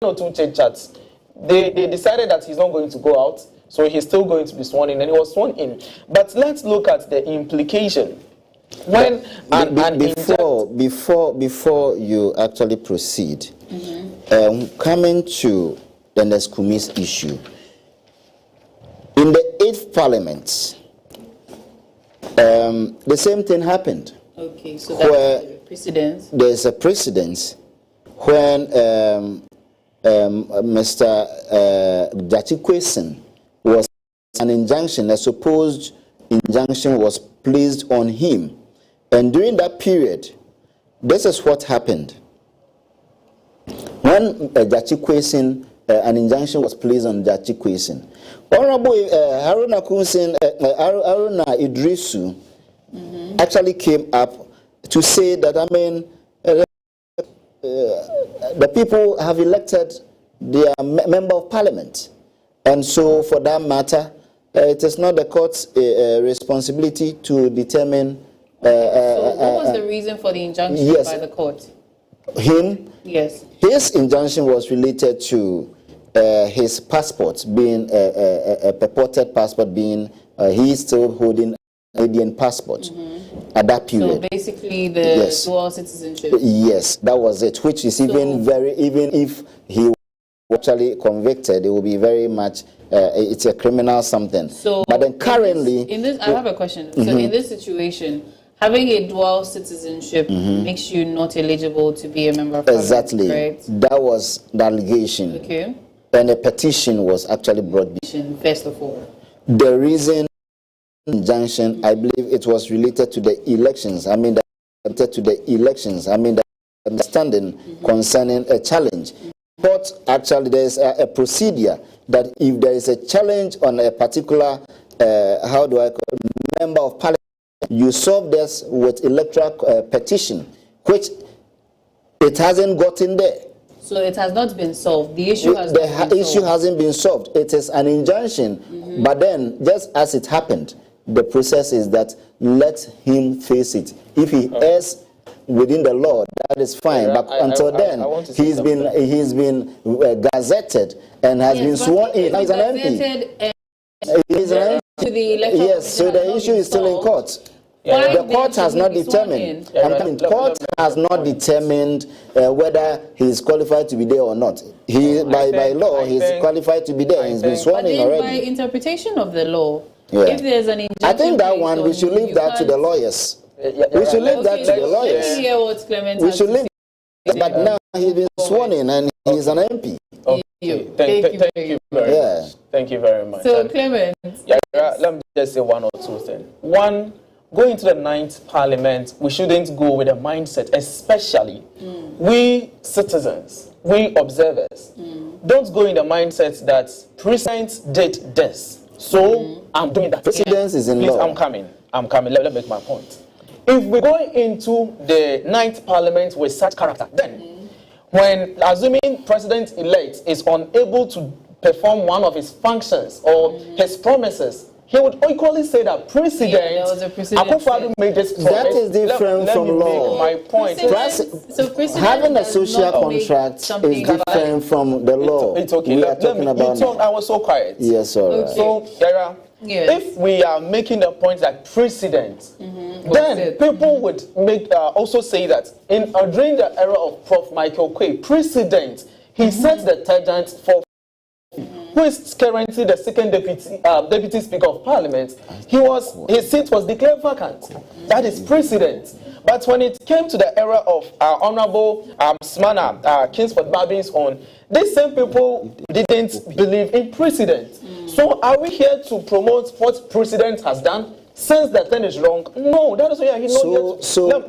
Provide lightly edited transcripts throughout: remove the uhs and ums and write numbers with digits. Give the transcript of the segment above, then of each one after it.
or two chats. They decided that he's not going to go out, so he's still going to be sworn in, and he was sworn in. But let's look at the implication. When before you actually proceed, coming to the Neskumi's issue, in the 8th Parliament, the same thing happened. Okay, so that's the precedence. There's a precedence when Mr. Jachikwesin was an injunction, a supposed injunction was placed on him. And during that period, this is what happened. When Jachikwesin, an injunction was placed on Jachikwesin, Honorable Haruna Idrisu actually came up to say that, the people have elected their member of parliament. And so, for that matter, it is not the court's responsibility to determine. So what was the reason for the injunction by the court? Him? Yes. His injunction was related to his passport being a purported passport being he's still holding a Canadian passport at that period. So basically, the dual citizenship. Yes, that was it. Which is even if he was actually convicted, it will be very much it's a criminal something. So, but then currently, I have a question. So in this situation, having a dual citizenship makes you not eligible to be a member of parliament. Exactly. Right? That was the allegation. Okay. And a petition was actually brought. First of all, the reason injunction, I believe it was related to the elections. The understanding concerning a challenge. But actually, there is a procedure that if there is a challenge on a particular, member of parliament, you solve this with electoral petition, which it hasn't gotten there. So it has not been solved. The issue has hasn't been solved. It is an injunction, but then just as it happened, the process is that let him face it. If he errs within the law, that is fine. But until then, he's been gazetted and has been sworn in. He's an MP. He's an MP. Yes, so the issue is still in court. The court has not determined. The court has not determined whether he is qualified to be there or not. By law, he is qualified to be there. He's been sworn in already. By interpretation of the law, if there's an injunction, I think that one we should leave that to the lawyers. We should leave that to the lawyers. Hear what Clement we should leave. But now he's been sworn in and he's an MP. Okay. Thank you very much. Thank you very much. So Clement, let me just say one or two things. One. Going to the 9th Parliament, we shouldn't go with a mindset, especially we citizens, we observers. Don't go in the mindset that President did this, so I'm doing that. Precedence is in law. I'm coming. Let me make my point. If we go into the 9th Parliament with such character, then when assuming President-elect is unable to perform one of his functions or his promises, he would equally say that President Akufo-Addo made this promise. That is different from law. My point. Having a social contract is different from the law. It's okay. We are talking about. I was so quiet. Yes, all right. So, Yara, if we are making the point that President, then people would also say that during the era of Prof. Michael Quay, President, he set the tangent for who is currently the second deputy speaker of parliament. His seat was declared vacant. That is President. But when it came to the era of Honorable Smana, Kingsford Babin's own, these same people didn't believe in President. So are we here to promote what President has done? Since the thing is wrong, no, that is why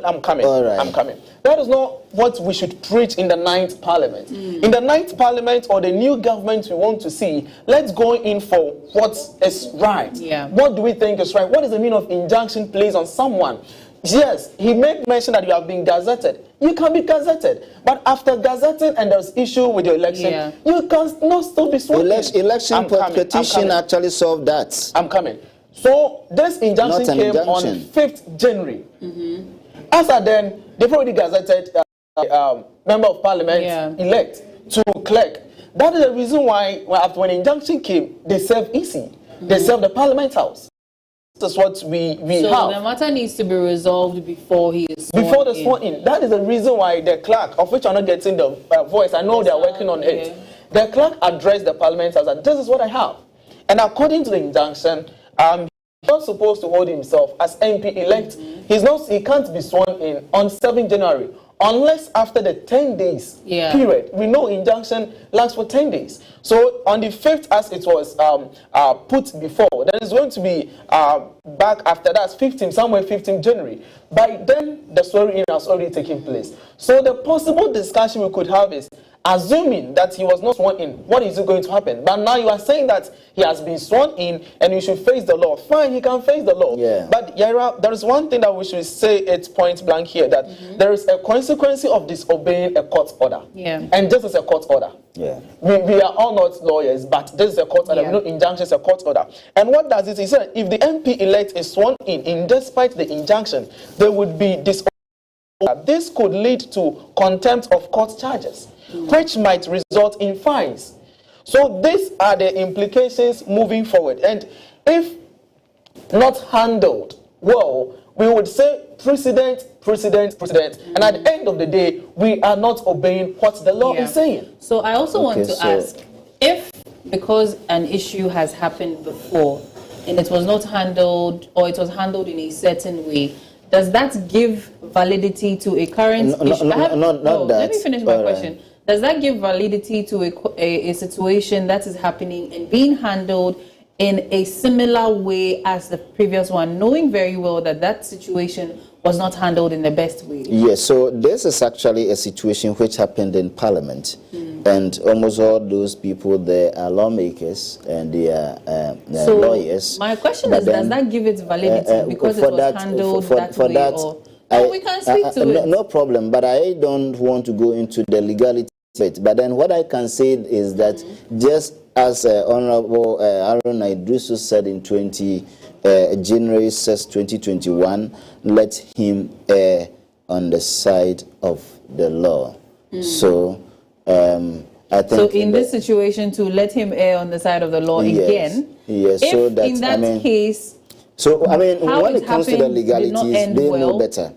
I'm coming. Right. I'm coming. That is not what we should preach in the 9th Parliament. In the 9th Parliament or the new government we want to see, let's go in for what is right. What do we think is right? What is the meaning of injunction placed on someone? Yes, he made mention that you have been gazetted. You can be gazetted, but after gazetted and there's issue with your election, you can not still be sworn. Election petition actually solved that. I'm coming. So this injunction came on 5th January. After then, they've already gazetted member of parliament elect. to clerk. That is the reason why when injunction came, they served easy. They served the Parliament House. That's what we have. So the matter needs to be resolved before he is sworn before the sworn in. That is the reason why the clerk, of which I'm not getting the voice, I know they are working on it. The clerk addressed the Parliament House that this is what I have. And according to the injunction, he's not supposed to hold himself as MP-elect. He can't be sworn in on 7th January unless after the 10 days period. We know injunction lasts for 10 days. So on the 5th, as it was put before, then it's going to be back after that, 15th January. By then, the swearing-in has already taken place. So the possible discussion we could have is, assuming that he was not sworn in, what is going to happen? But now you are saying that he has been sworn in and he should face the law. Fine, he can face the law. Yeah. But Yaira, there is one thing that we should say it point blank here, that there is a consequence of disobeying a court order. Yeah. And this is a court order. Yeah. We are all not lawyers, but this is a court order. We know injunction is a court order. And what does it? He said, if the MP-elect is sworn in despite the injunction, there would be disobedience. This could lead to contempt of court charges, which might result in fines. So these are the implications moving forward. And if not handled well, we would say precedent. And at the end of the day, we are not obeying what the law is saying. So I also want to ask, if because an issue has happened before and it was not handled, or it was handled in a certain way, does that give validity to a current issue? Not that. Let me finish my question. Does that give validity to a situation that is happening and being handled in a similar way as the previous one, knowing very well that that situation was not handled in the best way? Yes, so this is actually a situation which happened in Parliament. And almost all those people there are lawmakers and they are lawyers. My question is, does that give it validity because it was handled that way? We can speak to it. No problem, but I don't want to go into the legality of it. But then what I can say is that just as Honorable Aaron Idrisu said in January 6, 2021, let him err on the side of the law. So I think so in this situation, to let him err on the side of the law again. Yes, so that in that case. So when it comes to the legalities, they know better.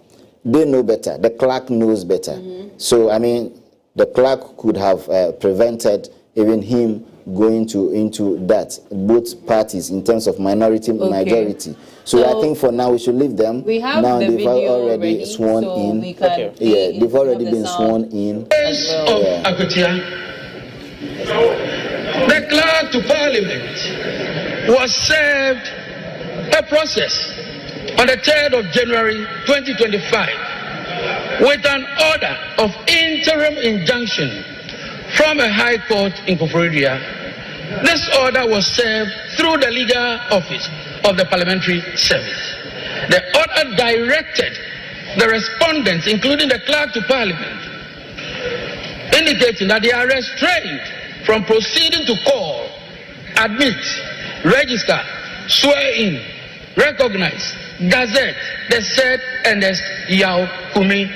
They know better. The clerk knows better. So the clerk could have prevented even him going into that, both parties in terms of minority majority. So I think for now we should leave them. We have now the they've video already sworn in. They've already been sworn in. The clerk to Parliament was served a process on the 3rd of January 2025 with an order of interim injunction from a high court in Koforidua. This order was served through the legal office of the Parliamentary Service. The order directed the respondents, including the clerk to Parliament, indicating that they are restrained from proceeding to call, admit, register, swear in, recognize, gazette the said Ernest Yao Kumi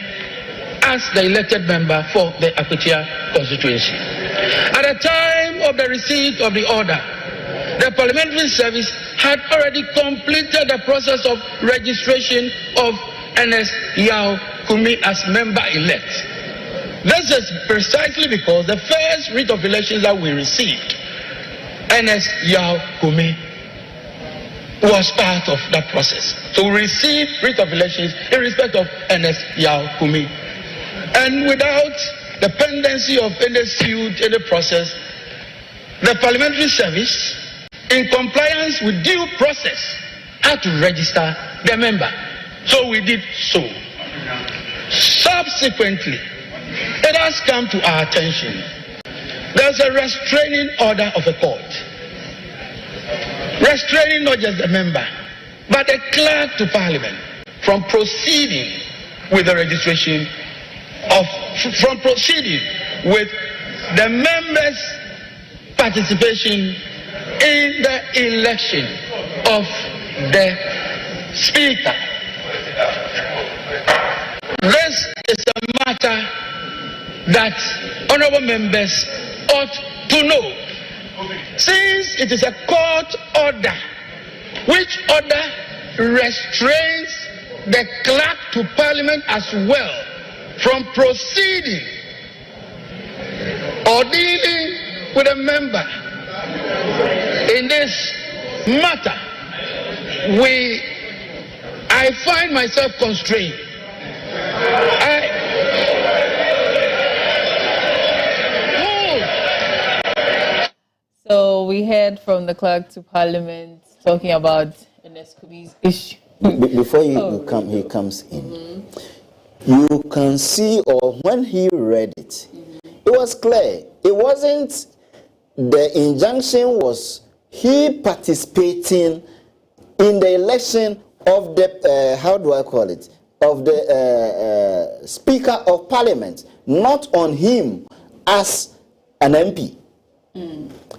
as the elected member for the Akwatia constituency. At the time of the receipt of the order, the Parliamentary Service had already completed the process of registration of Ernest Yao Kumi as member-elect. This is precisely because the first writ of elections that we received, Ernest Yao Kumi was part of that process. So we received writ of elections in respect of Ernest Yao Kumi. And without the pendency of any suit, any process, the Parliamentary Service, in compliance with due process, had to register the member. So we did so. Subsequently, it has come to our attention. There's a restraining order of the court. Restraining not just the member, but the clerk to Parliament from proceeding with the registration from proceeding with the members' participation in the election of the Speaker. This is a matter that honorable members ought to know. Since it is a court order, which order restrains the clerk to Parliament as well from proceeding or dealing with a member in this matter, I find myself constrained. So we heard from the clerk to Parliament talking about Eneskubi's issue. Before he comes in, you can see, or when he read it, it was clear. It wasn't, the injunction was he participating in the election of the, how do I call it, of the Speaker of Parliament, not on him as an MP.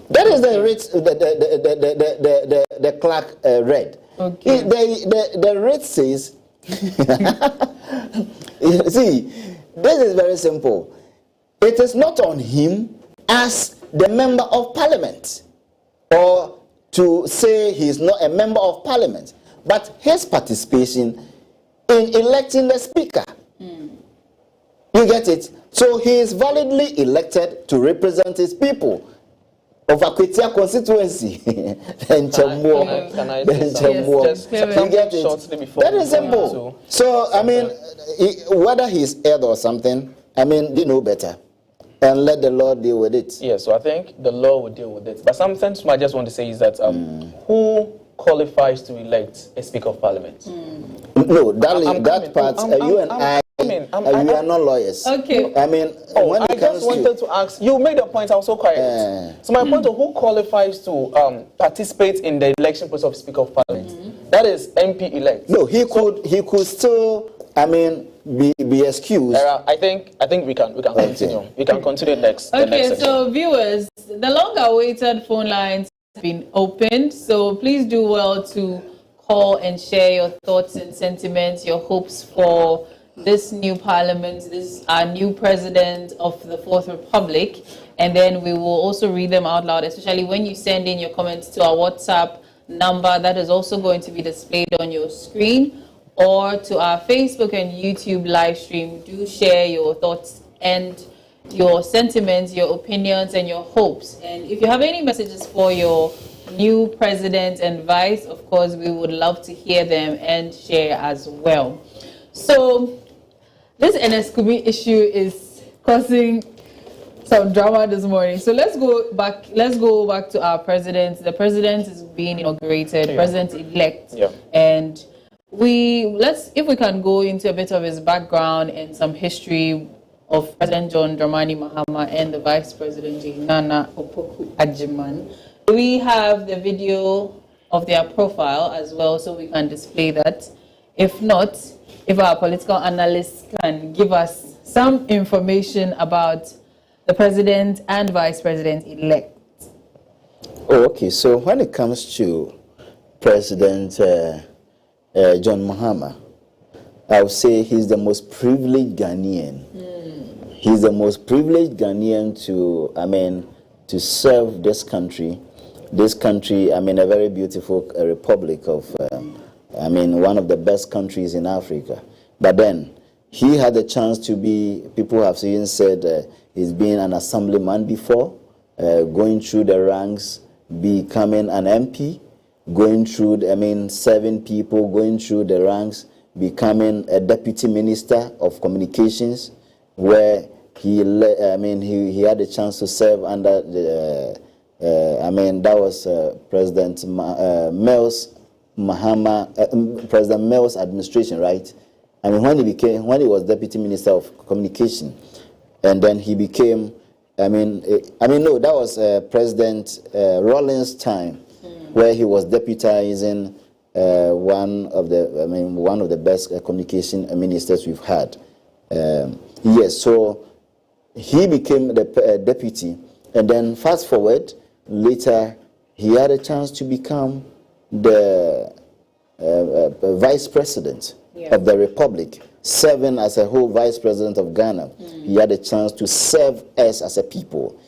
That is the clerk read. Okay. The rate says, see, this is very simple. It is not on him as the member of Parliament, or to say he is not a member of Parliament, but his participation in electing the Speaker. You get it? So he is validly elected to represent his people of Akwetia constituency. You get it? That is simple. So, I mean, whether he's aired or something, I mean, they know better. And let the Lord deal with it. Yeah, so I think the law will deal with it. But something I just want to say is that who qualifies to elect a Speaker of Parliament? No, that part, you and I, we are not lawyers. Okay. I mean, when I just wanted to ask, you made a point, I was so quiet. So my point of who qualifies to participate in the election process of Speaker of Parliament? That is MP elect. No, he could still, I mean, be excused. I think we can continue. We can continue next. Okay, so viewers, the long-awaited phone lines have been opened, so please do well to call and share your thoughts and sentiments, your hopes for this new parliament, this our new president of the Fourth Republic, and then we will also read them out loud, especially when you send in your comments to our WhatsApp number that is also going to be displayed on your screen, or to our Facebook and YouTube live stream. Do share your thoughts and your sentiments, your opinions, and your hopes. And if you have any messages for your new president and vice, of course, we would love to hear them and share as well. So this Eneskubi issue is causing some drama this morning. So let's go back to our president. The president is being inaugurated, president-elect. Yeah. And if we can go into a bit of his background and some history of President John Dramani Mahama and the Vice President Nana Opoku-Agyeman. We have the video of their profile as well, so we can display that. If not, if our political analysts can give us some information about the president and vice president elect. Oh, okay. So when it comes to President John Mahama, I would say he's the most privileged Ghanaian. He's the most privileged Ghanaian to serve this country. This country, a very beautiful republic of, one of the best countries in Africa. But then, he had the chance to be, people have even said he's been an assemblyman before, going through the ranks, becoming an MP, going through, serving people, going through the ranks, becoming a deputy minister of communications, where he had a chance to serve under the, that was President President Mills' administration, right? I mean, when he was deputy minister of communication, and then he became, that was President Rawlings' time, where he was deputizing one of the best communication ministers we've had. Yes, so he became the deputy, and then fast forward, later he had a chance to become the vice president of the republic, serving as a whole vice president of Ghana, he had a chance to serve us as a people.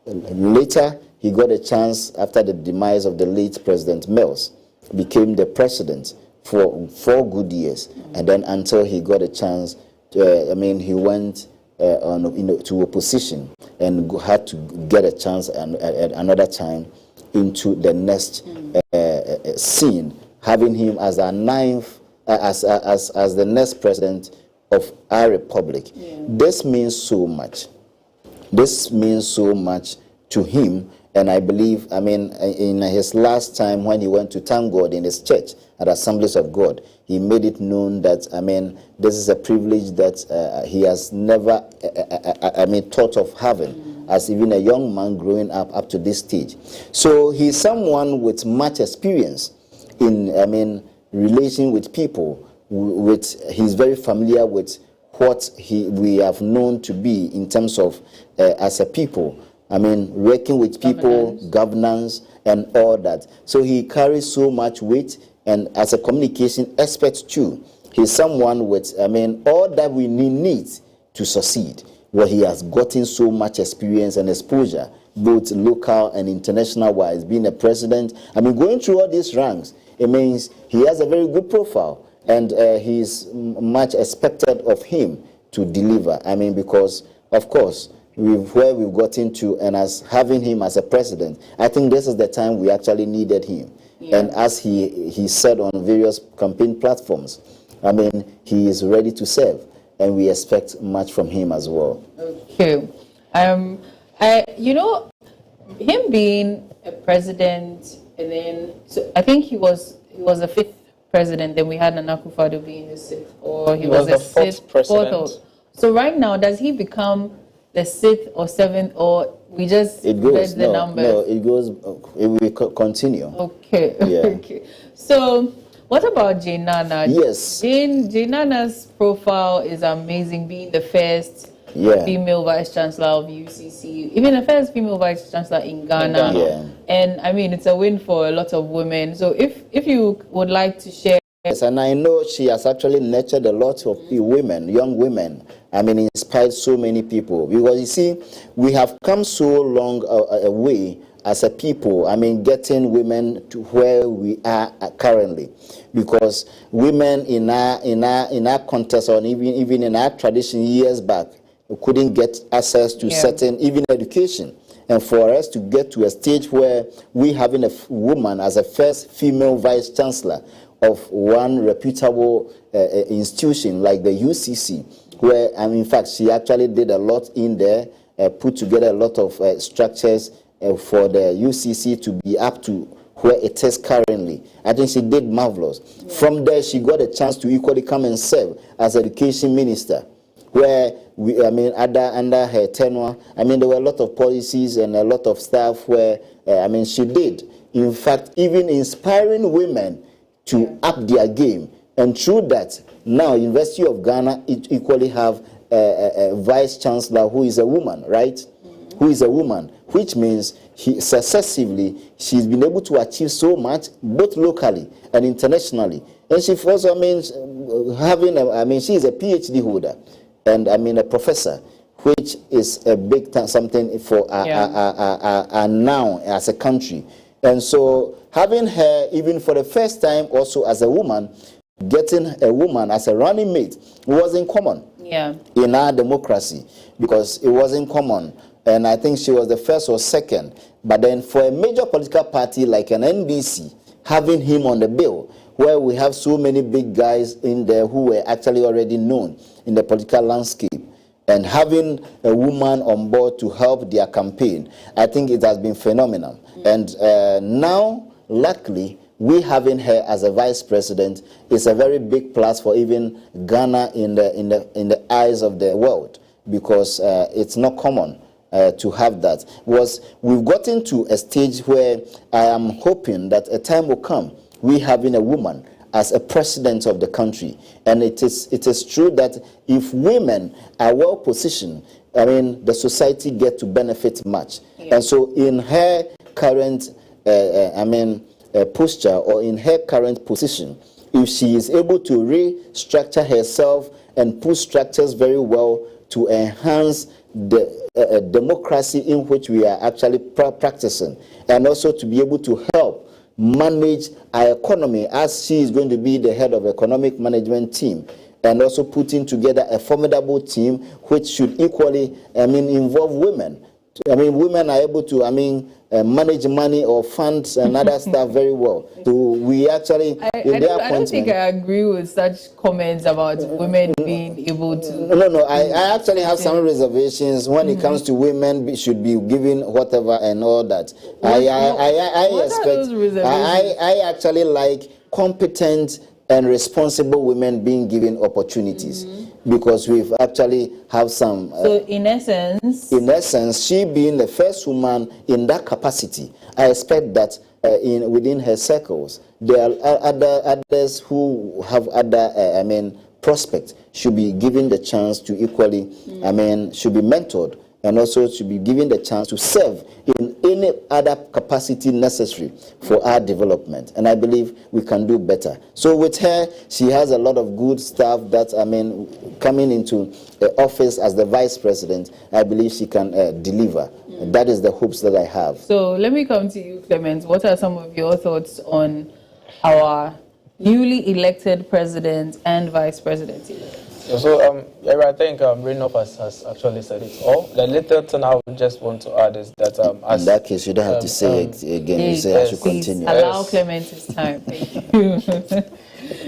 Later, he got a chance after the demise of the late President Mills, became the president for 4 good years, and then until he got a chance, he went to opposition and had to get a chance at another time into the next scene, having him as our ninth, as the next president of our republic. This means so much. This means so much to him. And I believe, in his last time when he went to thank God in his church at Assemblies of God, he made it known that, this is a privilege that he has never, thought of having as even a young man growing up to this stage. So he's someone with much experience in, relation with people. He's very familiar with what we have known to be in terms of as a people. Working with people, governance, and all that. So he carries so much weight, and as a communication expert too, he's someone with, all that we need to succeed, where he has gotten so much experience and exposure, both local and international wise, being a president. Going through all these ranks, it means he has a very good profile, and he's much expected of him to deliver. Because, of course, where we've gotten to, and as having him as a president, I think this is the time we actually needed him. And as he said on various campaign platforms, he is ready to serve, and we expect much from him as well. Okay. Him being a president, and then I think he was the 5th president. Then we had Nana Akufo-Addo being the 6th, or he was the 4th president. So right now, does he become the 6th or 7th, or we just read the numbers? No, it goes. It will continue. Okay. Yeah. Okay. So, what about Jane Nana? Yes. Jane Nana's profile is amazing, being the first female vice chancellor of UCC, even the first female vice chancellor in Ghana. Yeah. And it's a win for a lot of women. So, if you would like to share. Yes, and I know she has actually nurtured a lot of women, young women. Inspired so many people. Because you see, we have come so long a way as a people. Getting women to where we are currently, because women in our context, or even in our tradition years back, couldn't get access to certain even education. And for us to get to a stage where we having a woman as a first female vice chancellor of one reputable institution like the UCC, where, in fact, she actually did a lot in there, put together a lot of structures for the UCC to be up to where it is currently. I think she did marvelous. Yeah. From there, she got a chance to equally come and serve as education minister, where under her tenure, there were a lot of policies and a lot of stuff where, she did. In fact, even inspiring women to up their game, and through that, now University of Ghana equally have a vice chancellor who is a woman, right? Who is a woman, which means successively she's been able to achieve so much, both locally and internationally. And she also having she is a PhD holder, and a professor, which is a big something for now as a country. And so having her, even for the first time also as a woman, getting a woman as a running mate wasn't common in our democracy, because it wasn't common. And I think she was the first or second. But then for a major political party like an NDC, having him on the bill, where we have so many big guys in there who were actually already known in the political landscape, and having a woman on board to help their campaign, I think it has been phenomenal. And now, luckily, we having her as a vice president is a very big plus for even Ghana in the eyes of the world, because it's not common to have that. We've gotten to a stage where I am hoping that a time will come we having a woman as a president of the country. And it is true that if women are well positioned, the society get to benefit much. Yeah. And so in her current posture, or in her current position, if she is able to restructure herself and put structures very well to enhance the democracy in which we are actually practicing, and also to be able to help manage our economy, as she is going to be the head of economic management team, and also putting together a formidable team which should equally, involve women. Women are able to, manage money or funds and other stuff very well. So we actually, I don't think I agree with such comments about women being able to. No. I actually have some reservations when it comes to women should be given whatever and all that. I actually like competent and responsible women being given opportunities, because we've actually have some. So in essence, she being the first woman in that capacity, I expect that within her circles, there are others who have other prospects should be given the chance to equally, should be mentored, and also should be given the chance to serve in any other capacity necessary for our development. And I believe we can do better. So with her, she has a lot of good stuff that, coming into the office as the vice president, I believe she can deliver. And that is the hopes that I have. So let me come to you, Clement. What are some of your thoughts on our newly elected president and vice president? So, I think Renoff has actually said it all. The little thing I would just want to add is that in that case, you don't have to say it again. You say I should continue. Allow Clement his time. Thank you.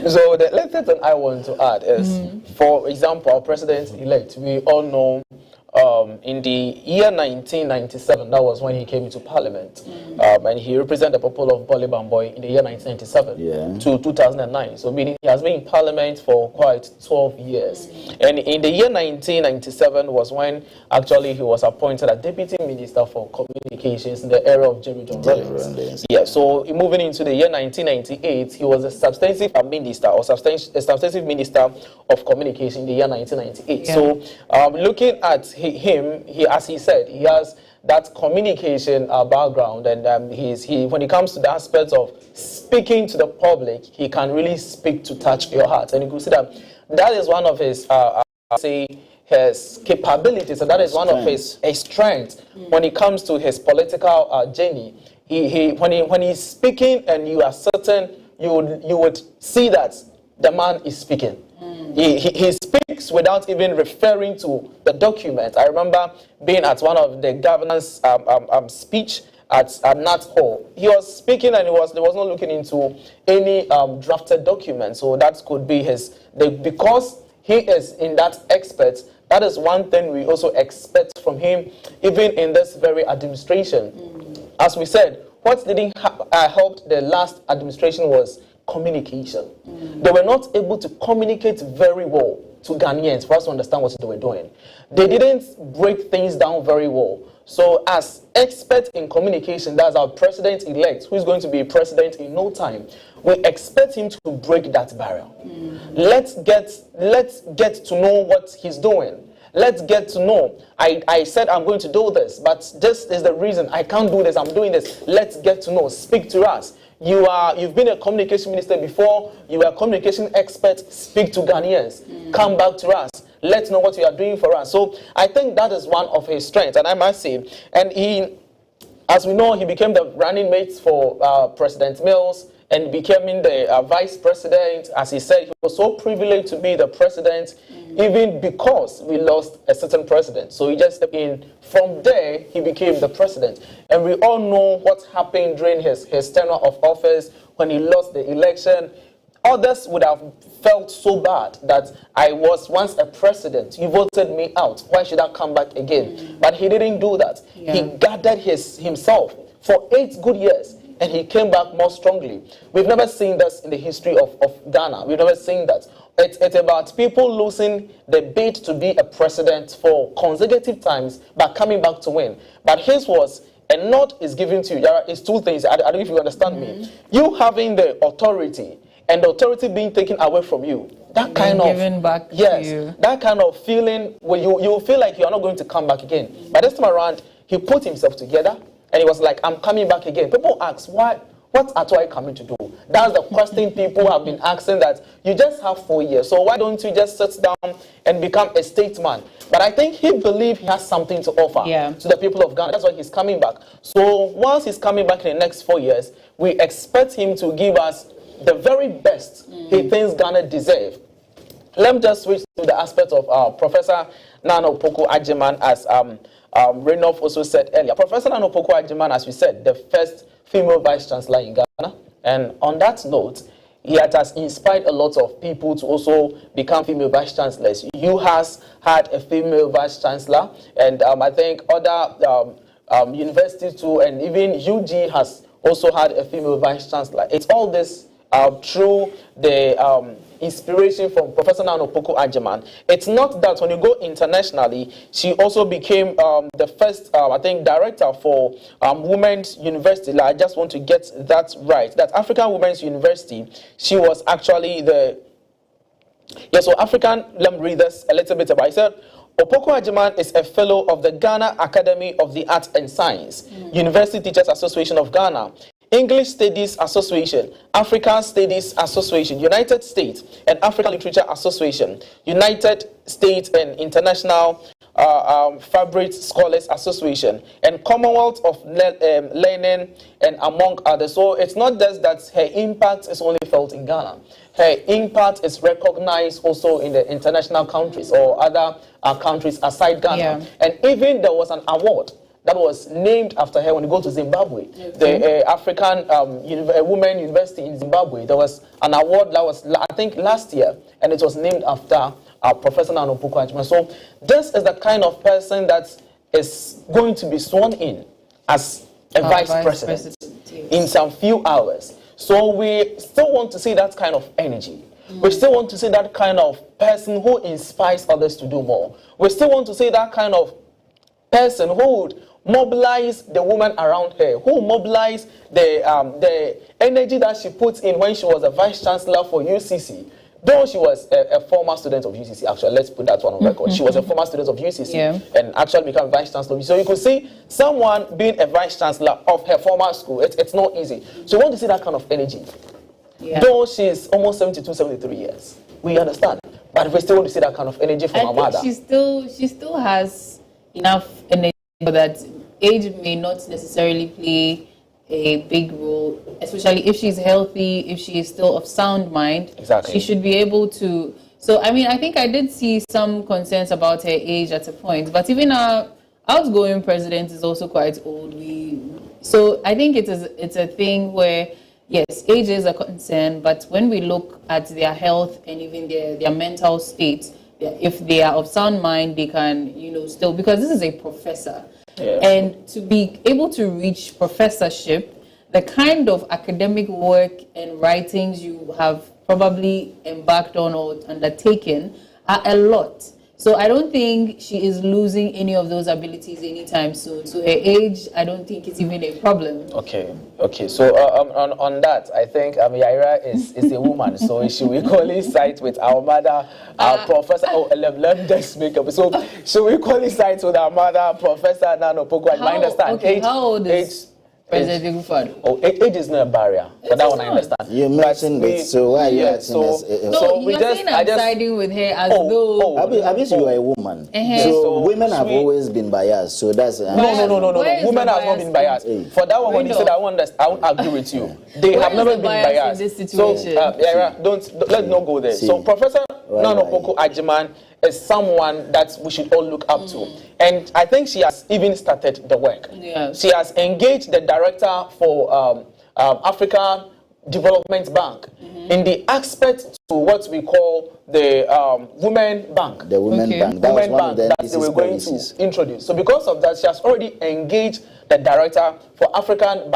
So the little thing I want to add is, for example, our president-elect, we all know in the year 1997, that was when he came into parliament, and he represented the people of Bole Bamboy in the year 1997 to 2009. So meaning he has been in parliament for quite 12 years. And in the year 1997 was when actually he was appointed as deputy minister for communications in the era of Jerry John Rawlings. Yeah. So moving into the year 1998, he was a substantive minister or substantive minister of communication in the year 1998. Yeah. So looking at him, as he said, he has that communication background, and when it comes to the aspect of speaking to the public, he can really speak to touch your heart, and you can see that is one of his his capabilities, and that is one of his strengths when it comes to his political journey. When he's speaking, and you are certain you would see that the man is speaking. He speaks without even referring to the document. I remember being at one of the governor's speech at Nat Hall. He was speaking, and he was not looking into any drafted document. So that could be because he is in that expert. That is one thing we also expect from him, even in this very administration. As we said, what didn't help the last administration was communication. They were not able to communicate very well to Ghanaians for us to understand what they were doing. They didn't break things down very well. So as experts in communication, that's our president-elect, who is going to be president in no time, we expect him to break that barrier. Let's get to know what he's doing. Let's get to know. I said I'm going to do this, but this is the reason I can't do this. I'm doing this. Let's get to know. Speak to us. You've been a communication minister before. You are a communication expert. Speak to Ghanaians. Come back to us. Let's know what you are doing for us. So I think that is one of his strengths, and I must say, and he, as we know, he became the running mate for President Mills, and becoming the vice president. As he said, he was so privileged to be the president, even because we lost a certain president. So he just stepped in. From there, he became the president. And we all know what happened during his tenure of office when he lost the election. Others would have felt so bad that I was once a president. You voted me out. Why should I come back again? But he didn't do that. Yeah. He gathered himself for 8 good years. And he came back more strongly. We've never seen this in the history of Ghana. We've never seen that. It's about people losing the bid to be a president for consecutive times, but coming back to win. But his was, a nod is given to you. There are 2 things. I don't know if you understand me. You having the authority, and the authority being taken away from you. That kind of given back to you. That kind of feeling where you feel like you are not going to come back again. But this time around, he put himself together. And he was like, I'm coming back again. People ask, why What are you coming to do? That's the question people have been asking, that you just have 4 years. So why don't you just sit down and become a statesman? But I think he believes he has something to offer to the people of Ghana. That's why he's coming back. So once he's coming back in the next 4 years, we expect him to give us the very best he thinks Ghana deserves. Let me just switch to the aspect of Professor Nana Opoku-Agyeman, as Renoff also said earlier. Professor Nana Opoku-Agyeman, as we said, the first female vice-chancellor in Ghana. And on that note, he has inspired a lot of people to also become female vice-chancellors. You has had a female vice-chancellor, and I think other universities too, and even UG has also had a female vice-chancellor. It's all this through the inspiration from Professor Nana Opoku-Agyeman. It's not that when you go internationally, she also became the first, I think, director for Women's University. Like, I just want to get that right. That African Women's University, she was actually the... Yeah, so African, let me read this a little bit about it. He said, Opoku-Agyeman is a fellow of the Ghana Academy of the Arts and Science, University Teachers Association of Ghana, English Studies Association, African Studies Association, United States and African Literature Association, United States and International Fabric Scholars Association, and Commonwealth of Learning, and among others. So it's not just that her impact is only felt in Ghana. Her impact is recognized also in the international countries or other countries aside Ghana. Yeah. And even there was an award that was named after her when you go to Zimbabwe. The African Women University in Zimbabwe, there was an award that was, I think, last year, and it was named after Professor Nana Opoku-Agyeman. So this is the kind of person that is going to be sworn in as a vice president in some few hours. So we still want to see that kind of energy. We still want to see that kind of person who inspires others to do more. We still want to see that kind of person who would mobilize the woman around her, who mobilize the energy that she put in when she was a vice-chancellor for UCC. Though she was a former student of UCC, actually, let's put that one on record. She was a former student of UCC and actually became vice-chancellor. So you could see someone being a vice-chancellor of her former school. It's not easy. So you want to see that kind of energy. Though she's almost 72, 73 years. We understand. But we still want to see that kind of energy from her mother. She still has enough energy that age may not necessarily play a big role, especially if she's healthy, if she is still of sound mind. Exactly. She should be able to. So, I mean, I think I did see some concerns about her age at a point, but even our outgoing president is also quite old. So I think it's a thing where, yes, age is a concern, but when we look at their health and even their mental state, if they are of sound mind, they can, still, because this is a professor. Yeah. And to be able to reach professorship, the kind of academic work and writings you have probably embarked on or undertaken are a lot. So I don't think she is losing any of those abilities anytime soon. So her age, I don't think it's even a problem. Okay. So on that, I think Yaira is a woman. So she will coincide with our mother, Professor. Let me just make up. So she will coincide with our mother, Professor Nana Opoku-Agyeman. I understand. Okay, how old is President Gufado? Age is not a barrier. For that one, I understand. You mentioned it, so why are you asking us? So you're saying I'm siding with her as though... Obviously, you are a woman. So women have always been biased. So that's... No. Women have not been biased. For that one, when you said I won't agree with you. They have never been biased. In this situation? So, let's not go there. So Professor Nana Opoku-Agyeman is someone that we should all look up to. And I think she has even started the work. Yes. She has engaged the director for Africa Development Bank in the aspect to what we call the Women Bank. The Women Bank. That Women Bank that they were going to introduce. So because of that, she has already engaged the director for African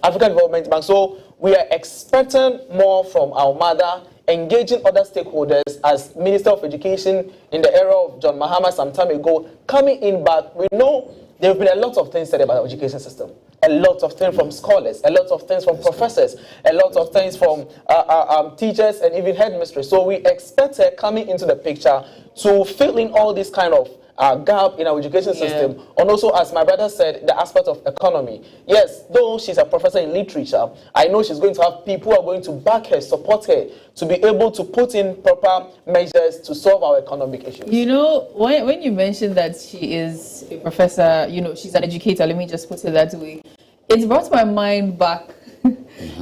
Development Bank. So we are expecting more from our mother, engaging other stakeholders as Minister of Education in the era of John Mahama some time ago, coming in back. We know there have been a lot of things said about the education system. A lot of things from scholars, a lot of things from professors, a lot of things from teachers and even headmistress. So we expect her coming into the picture to fill in all these kind of gap in our education system, and also, as my brother said, the aspect of economy. Yes, though she's a professor in literature, I know she's going to have people who are going to back her, support her, to be able to put in proper measures to solve our economic issues. You know, when you mentioned that she is a professor, you know, she's an educator, let me just put it that way, it brought my mind back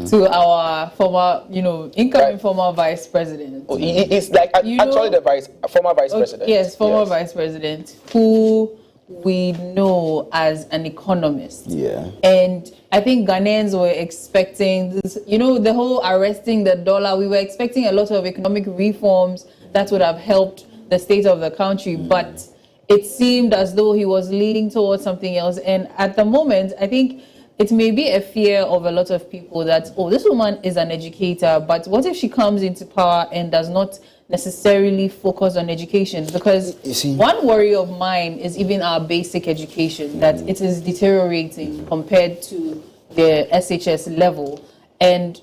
to our former, you know, incoming former vice president. Oh, he's like actually the former vice president. Yes, former vice president, who we know as an economist. Yeah. And I think Ghanaians were expecting this, you know, the whole arresting the dollar. We were expecting a lot of economic reforms that would have helped the state of the country, but it seemed as though he was leaning towards something else. And at the moment, I think it may be a fear of a lot of people that, oh, this woman is an educator, but what if she comes into power and does not necessarily focus on education? Because one worry of mine is even our basic education, that it is deteriorating compared to the SHS level. And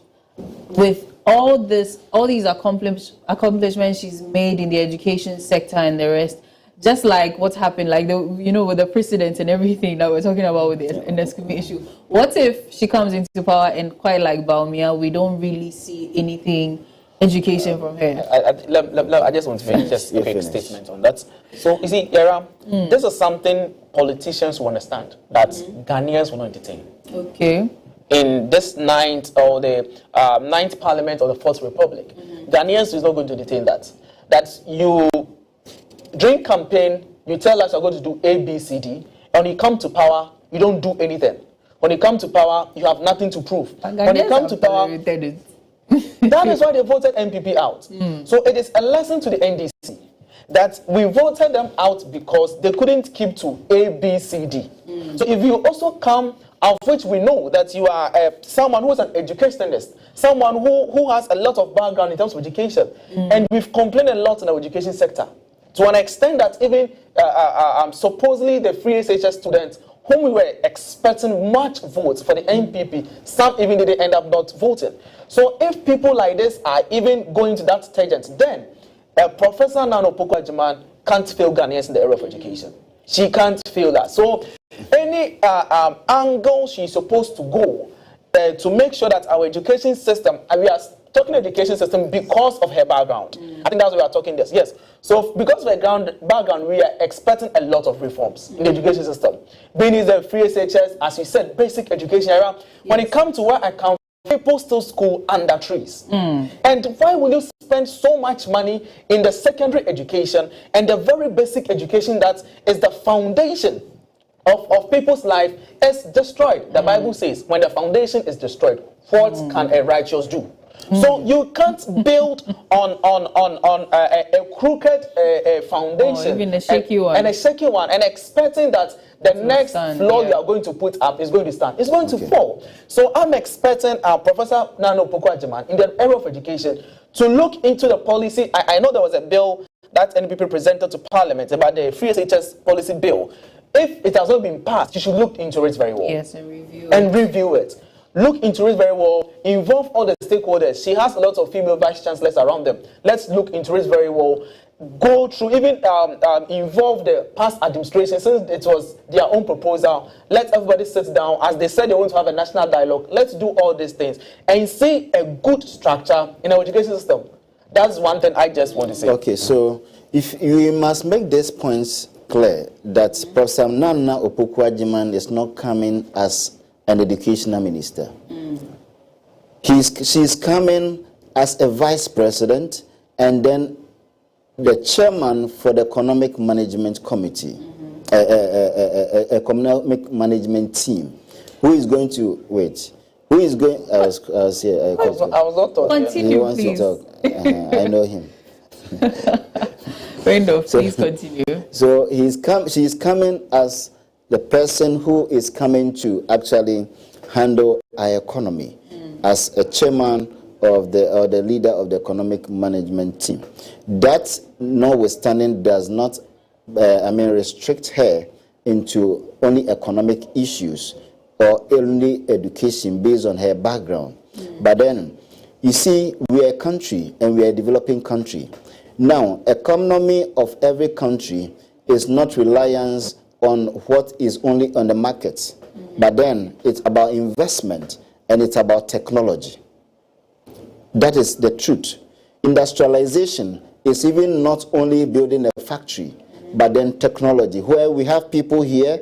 with all these accomplishments she's made in the education sector and the rest, just like what happened, like with the president and everything that we're talking about with the NSQB issue. What if she comes into power and, quite like Baumia, we don't really see anything education from her? I just want to make just a quick statement on that. So, you see, Yara, this is something politicians will understand, that Ghanaians will not entertain. Okay. In this ninth parliament of the Fourth Republic, Ghanaians is not going to detain that. That you during campaign, you tell us you're going to do A, B, C, D. And when you come to power, you don't do anything. When you come to power, you have nothing to prove. When you come to power, that is why they voted MPP out. So it is a lesson to the NDC that we voted them out because they couldn't keep to A, B, C, D. So if you also come, of which we know that you are someone who is an educationalist, someone who has a lot of background in terms of education, and we've complained a lot in our education sector, to an extent that even supposedly the free SHS students, whom we were expecting much votes for the NPP, some even didn't end up not voting. So if people like this are even going to that tangent, then Professor Nana Opoku-Agyeman can't fail Ghanaians in the area of education. She can't fail that. So any angle she's supposed to go to make sure that our education system, and we are talking education system because of her background. I think that's why we are talking this. Yes. So because of her background, we are expecting a lot of reforms in the education system. Being is the free SHS, as you said, basic education era. When it comes to where I come, people still school under trees. And why will you spend so much money in the secondary education and the very basic education that is the foundation of people's life is destroyed? The Bible says, when the foundation is destroyed, what can a righteous do? So you can't build on a crooked foundation, even a shaky one, and expecting that the next floor you are going to put up is going to stand. It's going to fall. So I'm expecting Professor Nana Opoku-Agyeman in the area of education to look into the policy. I know there was a bill that NPP presented to Parliament about the free SHS policy bill. If it has not been passed, you should look into it very well. Yes, and review it. Look into it very well. Involve all the stakeholders. She has a lot of female vice chancellors around them. Let's look into it very well. Go through, even involve the past administration, since it was their own proposal. Let everybody sit down. As they said, they want to have a national dialogue. Let's do all these things and see a good structure in our education system. That's one thing I just want to say. Okay, so if you must make these points clear that Professor Nana Opoku-Agyeman is not coming as an educational minister. She's coming as a vice president and then the chairman for the economic management committee, economic management team, who is going to who is going? I was not talking. Continue, he wants please. to talk. I know him. Please continue. So she's coming as the person who is coming to actually handle our economy as a chairman of the leader of the economic management team. That notwithstanding does not restrict her into only economic issues or only education based on her background. But then, you see, we are a country and we are a developing country. Now, economy of every country is not reliance on what is only on the market, but then it's about investment and it's about technology. That is the truth. Industrialization is even not only building a factory, but then technology, where we have people here